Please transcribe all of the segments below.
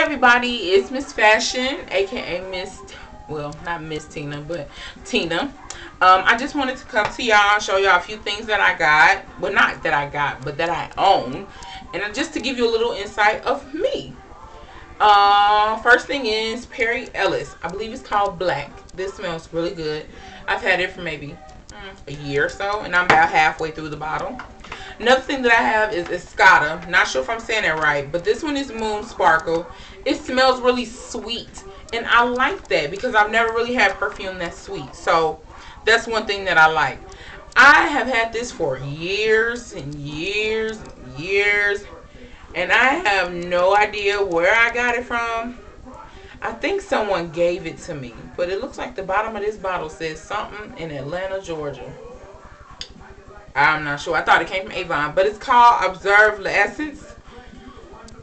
everybody, it's Miss Fashion, aka Miss, well, not Miss Tina, but Tina. I just wanted to come to y'all, show y'all a few things that I got. Well, not that I got, but that I own. And just to give you a little insight of me. First thing is Perry Ellis. I believe it's called Black. This smells really good. I've had it for maybe a year or so, and I'm about halfway through the bottle. Another thing that I have is Escada. Not sure if I'm saying that right, but this one is Moon Sparkle. It smells really sweet, and I like that because I've never really had perfume that's sweet. So that's one thing that I like. I have had this for years and years and years, and I have no idea where I got it from. I think someone gave it to me, but it looks like the bottom of this bottle says something in Atlanta, Georgia. I'm not sure. I thought it came from Avon, but it's called Observe the Essence.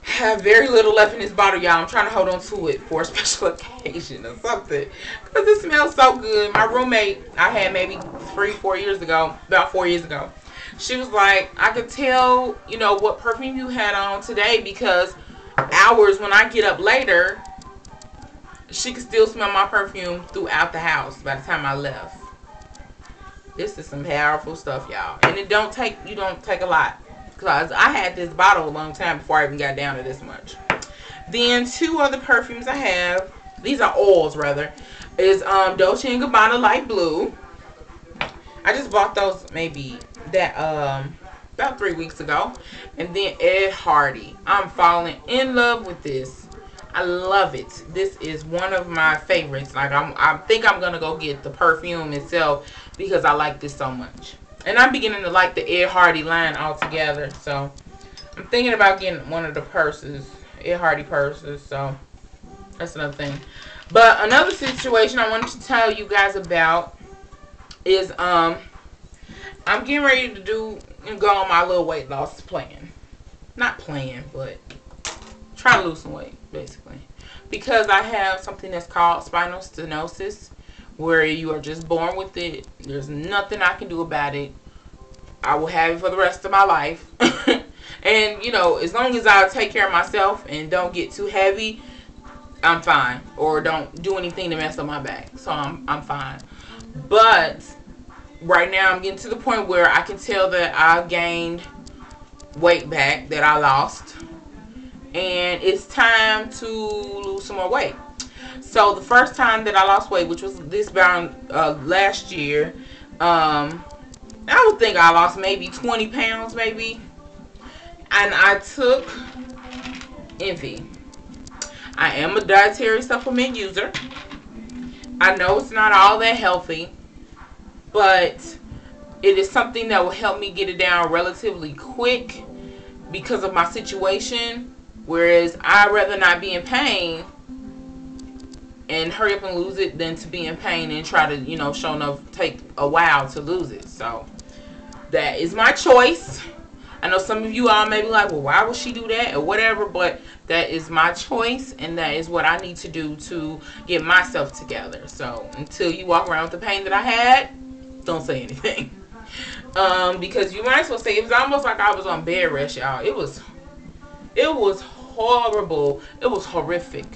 Have very little left in this bottle, y'all. I'm trying to hold on to it for a special occasion or something because it smells so good. My roommate I had maybe 4 years ago, about 4 years ago, she was like, I could tell, you know, what perfume you had on today because hours when I get up later, she could still smell my perfume throughout the house by the time I left. This is some powerful stuff, y'all. And you don't take a lot. Because I had this bottle a long time before I even got down to this much. Then two other perfumes I have, these are oils rather, is Dolce & Gabbana Light Blue. I just bought those maybe that about 3 weeks ago. And then Ed Hardy. I'm falling in love with this. I love it. This is one of my favorites. Like I think I'm gonna go get the perfume itself because I like this so much. And I'm beginning to like the Ed Hardy line altogether. So I'm thinking about getting one of the purses, Ed Hardy purses. So that's another thing. But another situation I wanted to tell you guys about is I'm getting ready to go on my little weight loss plan. Not plan, but try to lose some weight, basically. Because I have something that's called spinal stenosis, where you are just born with it. There's nothing I can do about it. I will have it for the rest of my life. And, you know, as long as I take care of myself and don't get too heavy, I'm fine. Or don't do anything to mess up my back. So I'm fine. But right now I'm getting to the point where I can tell that I gained weight back that I lost. And it's time to lose some more weight. So the first time that I lost weight, which was this around last year, I would think I lost maybe 20 pounds, maybe. And I took Envy. I am a dietary supplement user. I know it's not all that healthy, but it is something that will help me get it down relatively quick because of my situation. Whereas I'd rather not be in pain and hurry up and lose it than to be in pain and try to, you know, sure enough take a while to lose it. So that is my choice. I know some of you all may be like, well, why would she do that or whatever, but that is my choice and that is what I need to do to get myself together. So until you walk around with the pain that I had, don't say anything. Because you might as well say it was almost like I was on bed rest, y'all. It was horrible. It was horrific.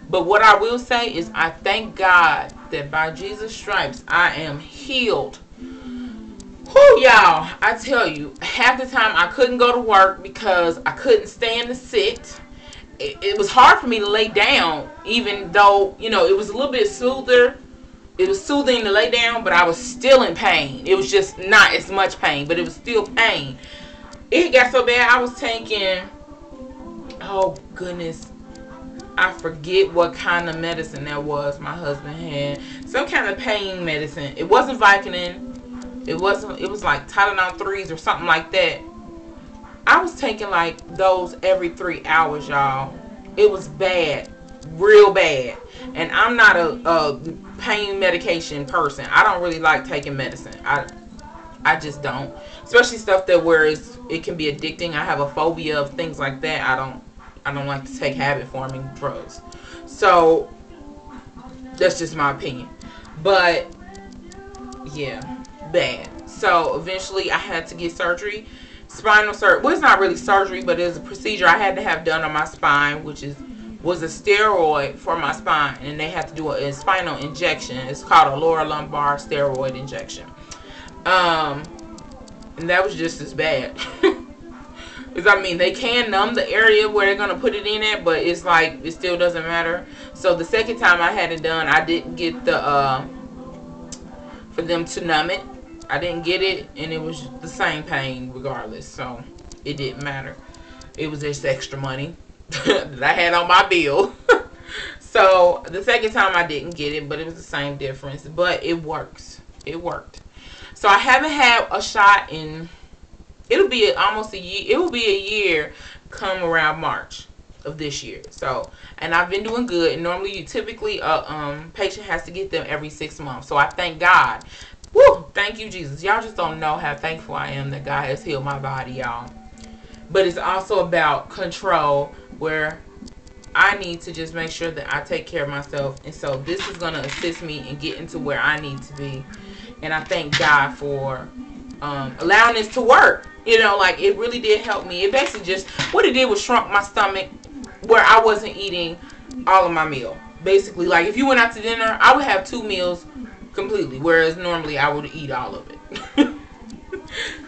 But what I will say is I thank God that by Jesus' stripes I am healed. Whew, y'all. I tell you, half the time I couldn't go to work because I couldn't stand to sit. It was hard for me to lay down, even though, you know, it was a little bit soother. It was soothing to lay down, but I was still in pain. It was just not as much pain, but it was still pain. It got so bad I was taking, oh goodness, I forget what kind of medicine that was my husband had. Some kind of pain medicine. It wasn't Vicodin. It was like Tylenol 3s or something like that. I was taking like those every 3 hours, y'all. It was bad. Real bad. And I'm not a pain medication person. I don't really like taking medicine. I just don't. Especially stuff that where it can be addicting. I have a phobia of things like that. I don't like to take habit-forming drugs. So, that's just my opinion. But, yeah, bad. So, eventually I had to get surgery. Spinal surgery. Well, it's not really surgery, but it's a procedure I had to have done on my spine, which is was a steroid for my spine, and they had to do a spinal injection. It's called a lower lumbar steroid injection. And that was just as bad. Because I mean, they can numb the area where they're gonna put it in it, but it's like it still doesn't matter. So the second time I had it done, I didn't get the for them to numb it. I didn't get it, and it was the same pain regardless, so it didn't matter. It was just extra money that I had on my bill. So the second time I didn't get it, but it was the same difference. But it works. It worked. So I haven't had a shot in, it'll be almost a year. It will be a year come around March of this year. So, and I've been doing good. And normally, typically a patient has to get them every 6 months. So I thank God. Woo! Thank you, Jesus. Y'all just don't know how thankful I am that God has healed my body, y'all. But it's also about control, where I need to just make sure that I take care of myself. And so this is going to assist me in getting to where I need to be. And I thank God for allowing this to work. You know, like, it really did help me. It basically just, what it did was shrunk my stomach where I wasn't eating all of my meal. Basically, like, if you went out to dinner, I would have 2 meals completely, whereas normally I would eat all of it.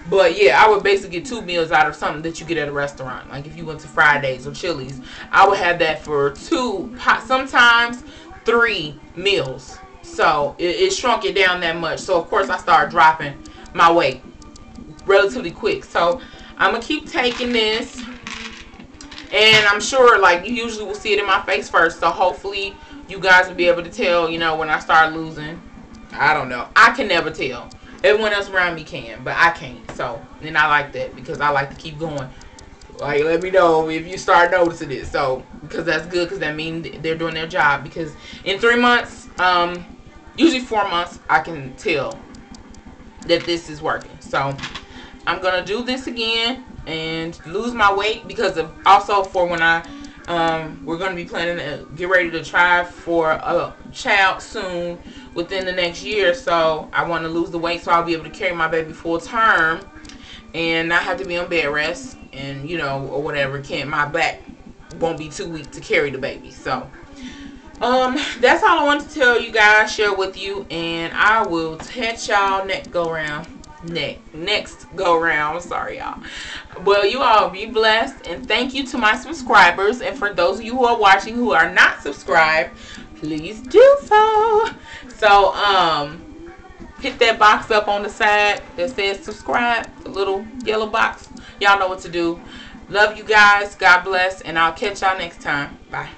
But yeah, I would basically get 2 meals out of something that you get at a restaurant. Like if you went to Fridays or Chili's, I would have that for 2, sometimes 3 meals. So it shrunk it down that much. So of course I started dropping my weight relatively quick. So I'm gonna keep taking this, and I'm sure, like, you usually will see it in my face first. So hopefully you guys will be able to tell, you know, when I start losing. I don't know. I can never tell. Everyone else around me can, but I can't. So, and I like that, because I like to keep going. Like, let me know if you start noticing it. So, because that's good, because that means they're doing their job. Because in 3 months, usually 4 months, I can tell that this is working. So, I'm going to do this again and lose my weight, because of also for when I we're going to be planning to get ready to try for a child soon within the next year. So I want to lose the weight so I'll be able to carry my baby full term and not have to be on bed rest, and, you know, or whatever. My back won't be too weak to carry the baby. So that's all I wanted to tell you guys, share with you, and I will catch y'all next go round. I'm sorry, y'all. Well, you all be blessed, and thank you to my subscribers. And for those of you who are watching who are not subscribed, please do so. So hit that box up on the side that says subscribe, the little yellow box. Y'all know what to do. Love you guys. God bless, and I'll catch y'all next time. Bye.